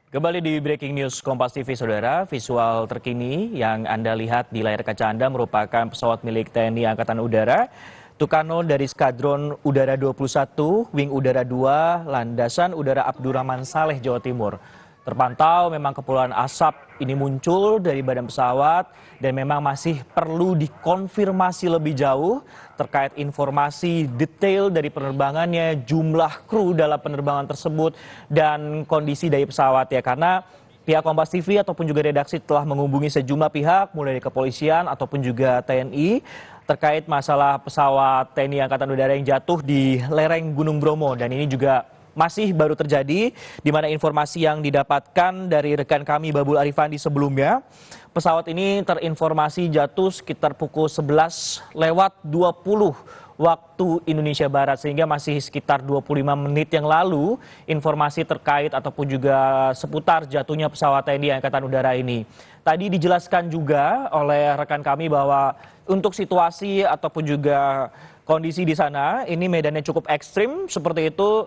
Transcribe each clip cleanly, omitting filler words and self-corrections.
Kembali di Breaking News Kompas TV, Saudara. Visual terkini yang Anda lihat di layar kaca Anda merupakan pesawat milik TNI Angkatan Udara, Tucano dari Skadron Udara 21, Wing Udara 2, Landasan Udara Abdurrahman Saleh, Jawa Timur. Terpantau memang kepulan asap ini muncul dari badan pesawat dan memang masih perlu dikonfirmasi lebih jauh terkait informasi detail dari penerbangannya, jumlah kru dalam penerbangan tersebut dan kondisi dari pesawat ya, karena pihak Kompas TV ataupun juga redaksi telah menghubungi sejumlah pihak mulai dari kepolisian ataupun juga TNI terkait masalah pesawat TNI Angkatan Udara yang jatuh di lereng Gunung Bromo, dan ini juga masih baru terjadi, di mana informasi yang didapatkan dari rekan kami Babul Arifandi sebelumnya, pesawat ini terinformasi jatuh sekitar pukul 11 lewat 20 waktu Indonesia Barat, sehingga masih sekitar 25 menit yang lalu informasi terkait ataupun juga seputar jatuhnya pesawat TNI Angkatan Udara ini. Tadi dijelaskan juga oleh rekan kami bahwa untuk situasi ataupun juga kondisi di sana ini medannya cukup ekstrim seperti itu,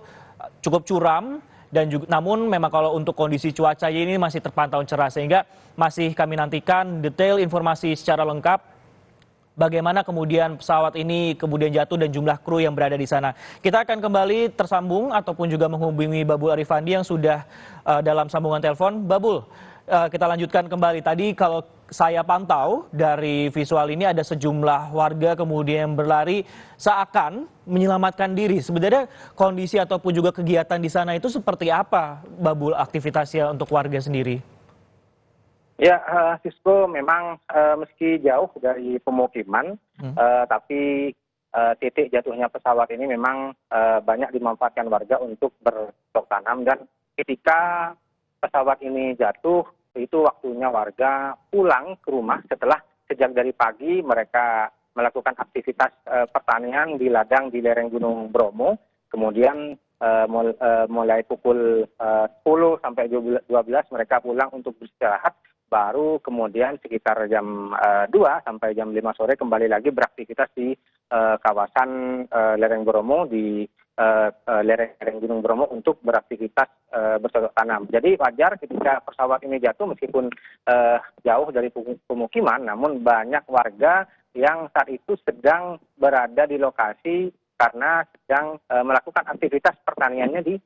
cukup curam, dan juga, namun memang kalau untuk kondisi cuaca ini masih terpantau cerah, sehingga masih kami nantikan detail informasi secara lengkap bagaimana kemudian pesawat ini kemudian jatuh dan jumlah kru yang berada di sana. Kita akan kembali tersambung ataupun juga menghubungi Babul Arifandi yang sudah dalam sambungan telepon. Babul, kita lanjutkan kembali. Tadi kalau saya pantau dari visual ini ada sejumlah warga kemudian berlari seakan menyelamatkan diri. Sebenarnya kondisi ataupun juga kegiatan di sana itu seperti apa, Babul, aktivitasnya untuk warga sendiri? Ya, Sisko, memang meski jauh dari pemukiman, tapi titik jatuhnya pesawat ini memang banyak dimanfaatkan warga untuk bercocok tanam, dan ketika pesawat ini jatuh, itu waktunya warga pulang ke rumah setelah sejak dari pagi mereka melakukan aktivitas pertanian di ladang di lereng Gunung Bromo. Kemudian mulai pukul 10 sampai 12 mereka pulang untuk beristirahat. Baru kemudian sekitar jam 2 sampai jam 5 sore kembali lagi beraktivitas di kawasan lereng Bromo, di lereng Gunung Bromo untuk beraktivitas bercocok tanam. Jadi wajar ketika pesawat ini jatuh meskipun jauh dari pemukiman, namun banyak warga yang saat itu sedang berada di lokasi karena sedang melakukan aktivitas pertaniannya di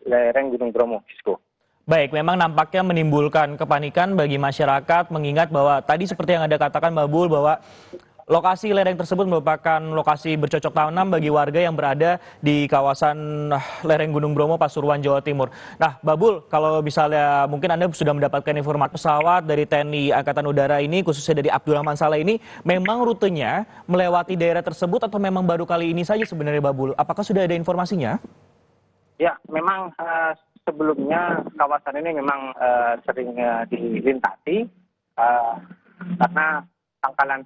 lereng Gunung Bromo, Sisko. Baik, memang nampaknya menimbulkan kepanikan bagi masyarakat, mengingat bahwa tadi seperti yang Anda katakan, Babul, bahwa lokasi lereng tersebut merupakan lokasi bercocok tanam bagi warga yang berada di kawasan lereng Gunung Bromo, Pasuruan, Jawa Timur. Nah, Babul, kalau misalnya mungkin Anda sudah mendapatkan informasi pesawat dari TNI Angkatan Udara ini, khususnya dari Abdurrahman Saleh ini, memang rutenya melewati daerah tersebut atau memang baru kali ini saja sebenarnya, Babul? Apakah sudah ada informasinya? Ya, memang sebelumnya kawasan ini memang sering dilintasi karena pangkalan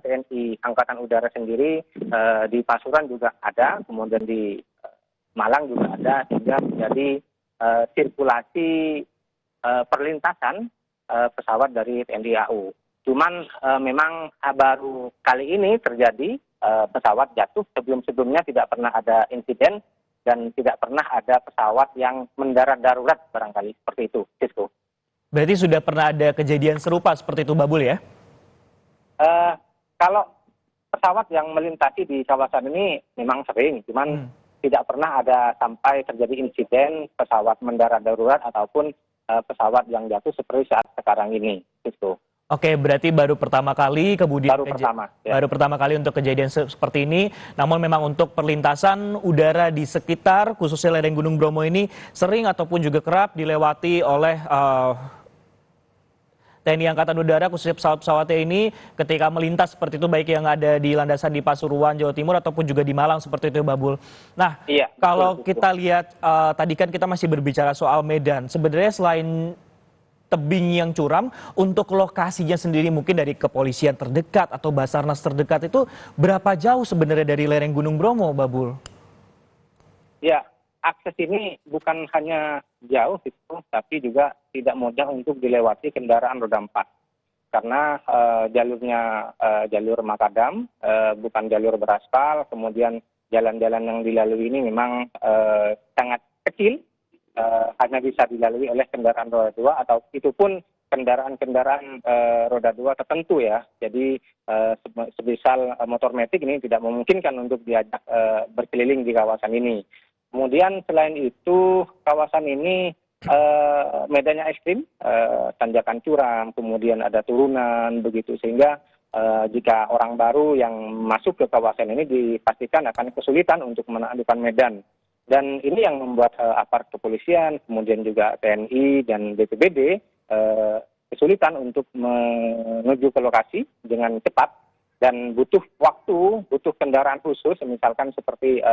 TNI Angkatan Udara sendiri di Pasuruan juga ada, kemudian di Malang juga ada, sehingga menjadi sirkulasi perlintasan pesawat dari TNI AU. Cuman memang baru kali ini terjadi pesawat jatuh. Sebelum-sebelumnya tidak pernah ada insiden dan tidak pernah ada pesawat yang mendarat darurat barangkali seperti itu, Sisko. Berarti sudah pernah ada kejadian serupa seperti itu, Babul, ya? Kalau pesawat yang melintasi di kawasan ini memang sering, cuman tidak pernah ada sampai terjadi insiden pesawat mendarat darurat ataupun pesawat yang jatuh seperti saat sekarang ini, Sisko. Oke, berarti baru pertama kali kemudian baru pertama kali untuk kejadian seperti ini. Namun memang untuk perlintasan udara di sekitar khususnya lereng Gunung Bromo ini sering ataupun juga kerap dilewati oleh TNI Angkatan Udara, khususnya pesawat-pesawatnya ini ketika melintas seperti itu, baik yang ada di landasan di Pasuruan, Jawa Timur ataupun juga di Malang seperti itu, Babul. Nah, iya, kalau kita lihat tadi kan kita masih berbicara soal medan. Sebenarnya selain tebing yang curam, untuk lokasinya sendiri mungkin dari kepolisian terdekat atau Basarnas terdekat itu berapa jauh sebenarnya dari lereng Gunung Bromo, Babul? Ya, akses ini bukan hanya jauh itu, tapi juga tidak mudah untuk dilewati kendaraan roda 4. Karena jalurnya jalur makadam, bukan jalur beraspal, kemudian jalan-jalan yang dilalui ini memang sangat kecil, hanya bisa dilalui oleh kendaraan roda dua atau itu pun kendaraan-kendaraan roda dua tertentu ya. Jadi semisal motor metik ini tidak memungkinkan untuk diajak berkeliling di kawasan ini. Kemudian selain itu kawasan ini medannya ekstrim, tanjakan curam, kemudian ada turunan begitu sehingga jika orang baru yang masuk ke kawasan ini dipastikan akan kesulitan untuk menaklukkan medan. Dan ini yang membuat aparat kepolisian, kemudian juga TNI dan BPBD kesulitan untuk menuju ke lokasi dengan cepat dan butuh waktu, butuh kendaraan khusus, misalkan seperti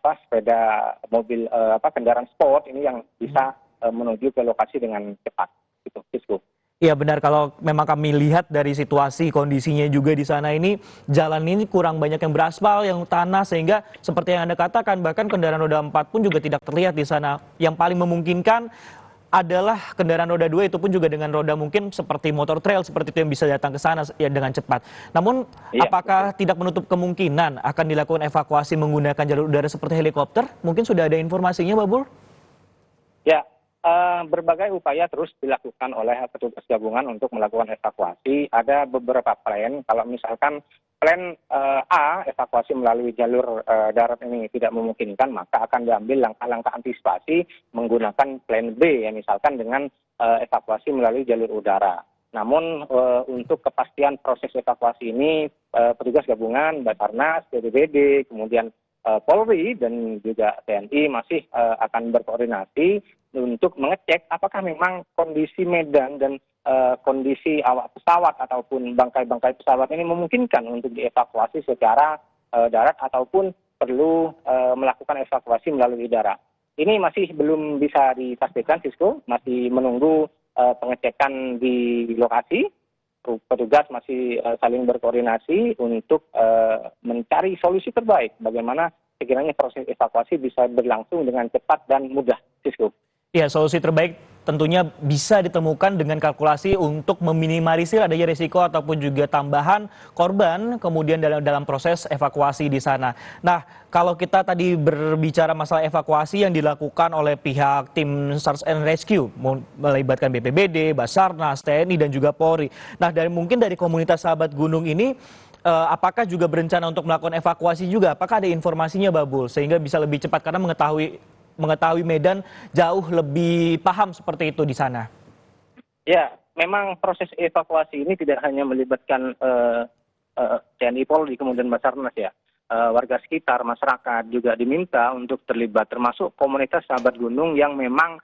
sepeda mobil kendaraan sport ini yang bisa menuju ke lokasi dengan cepat. Gitu, Sisko. Iya benar, kalau memang kami lihat dari situasi kondisinya juga di sana ini jalan ini kurang banyak yang beraspal, yang tanah, sehingga seperti yang Anda katakan bahkan kendaraan roda 4 pun juga tidak terlihat di sana. Yang paling memungkinkan adalah kendaraan roda 2 itu pun juga dengan roda mungkin seperti motor trail seperti itu yang bisa datang ke sana ya dengan cepat. Namun apakah tidak menutup kemungkinan akan dilakukan evakuasi menggunakan jalur udara seperti helikopter? Mungkin sudah ada informasinya, Babul? Ya. Berbagai upaya terus dilakukan oleh petugas gabungan untuk melakukan evakuasi. Ada beberapa plan, kalau misalkan plan A, evakuasi melalui jalur darat ini tidak memungkinkan, maka akan diambil langkah-langkah antisipasi menggunakan plan B, ya, misalkan dengan evakuasi melalui jalur udara. Namun untuk kepastian proses evakuasi ini, petugas gabungan, Basarnas, BPBD, kemudian Polri dan juga TNI masih akan berkoordinasi untuk mengecek apakah memang kondisi medan dan kondisi awak pesawat ataupun bangkai-bangkai pesawat ini memungkinkan untuk dievakuasi secara darat ataupun perlu melakukan evakuasi melalui udara. Ini masih belum bisa dipastikan, Sisko, masih menunggu pengecekan di lokasi. Petugas masih saling berkoordinasi untuk mencari solusi terbaik bagaimana sekiranya proses evakuasi bisa berlangsung dengan cepat dan mudah, Sisko. Ya, solusi terbaik tentunya bisa ditemukan dengan kalkulasi untuk meminimalisir adanya risiko ataupun juga tambahan korban kemudian dalam proses evakuasi di sana. Nah, kalau kita tadi berbicara masalah evakuasi yang dilakukan oleh pihak tim Search and Rescue, melibatkan BPBD, Basarnas, TNI dan juga Polri. Nah, mungkin dari komunitas sahabat gunung ini, apakah juga berencana untuk melakukan evakuasi juga? Apakah ada informasinya, Babul, sehingga bisa lebih cepat karena mengetahui medan jauh lebih paham seperti itu di sana? Ya, memang proses evakuasi ini tidak hanya melibatkan TNI Polri kemudian Basarnas ya. Warga sekitar, masyarakat juga diminta untuk terlibat, termasuk komunitas sahabat gunung yang memang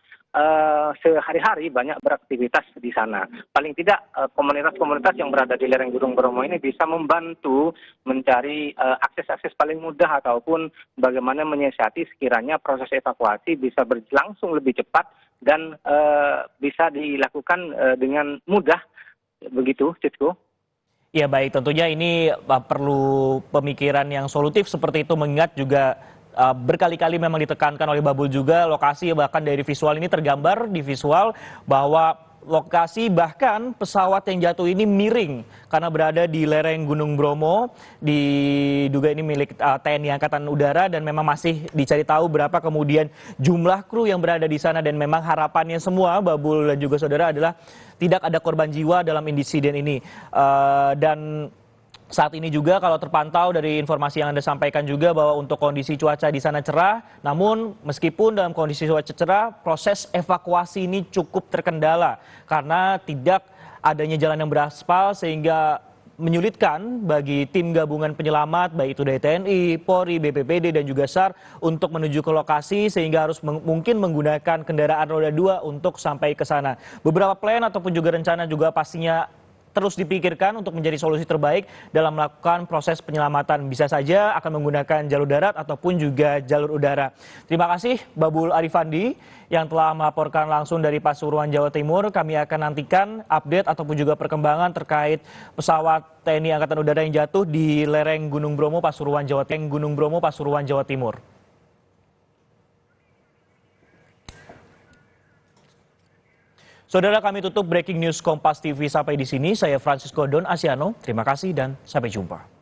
sehari-hari banyak beraktivitas di sana. Paling tidak komunitas-komunitas yang berada di lereng Gunung Bromo ini bisa membantu mencari akses-akses paling mudah ataupun bagaimana menyiasati sekiranya proses evakuasi bisa berlangsung lebih cepat dan bisa dilakukan dengan mudah. Begitu, Citko. Ya baik, tentunya ini perlu pemikiran yang solutif seperti itu, mengingat juga berkali-kali memang ditekankan oleh Babul juga lokasi, bahkan dari visual ini tergambar di visual bahwa lokasi bahkan pesawat yang jatuh ini miring karena berada di lereng Gunung Bromo, diduga ini milik TNI Angkatan Udara dan memang masih dicari tahu berapa kemudian jumlah kru yang berada di sana, dan memang harapannya semua Babul dan juga saudara adalah tidak ada korban jiwa dalam insiden ini. Dan saat ini juga kalau terpantau dari informasi yang Anda sampaikan juga bahwa untuk kondisi cuaca di sana cerah, namun meskipun dalam kondisi cuaca cerah, proses evakuasi ini cukup terkendala karena tidak adanya jalan yang beraspal sehingga menyulitkan bagi tim gabungan penyelamat baik itu dari TNI, Polri, BPBD dan juga SAR untuk menuju ke lokasi sehingga harus mungkin menggunakan kendaraan roda 2 untuk sampai ke sana. Beberapa plan ataupun juga rencana juga pastinya terus dipikirkan untuk menjadi solusi terbaik dalam melakukan proses penyelamatan. Bisa saja akan menggunakan jalur darat ataupun juga jalur udara. Terima kasih Babul Arifandi yang telah melaporkan langsung dari Pasuruan, Jawa Timur. Kami akan nantikan update ataupun juga perkembangan terkait pesawat TNI Angkatan Udara yang jatuh di lereng Gunung Bromo, Pasuruan, Jawa Timur. Saudara, kami tutup breaking news Kompas TV sampai di sini. Saya Francisco Don Asiano. Terima kasih dan sampai jumpa.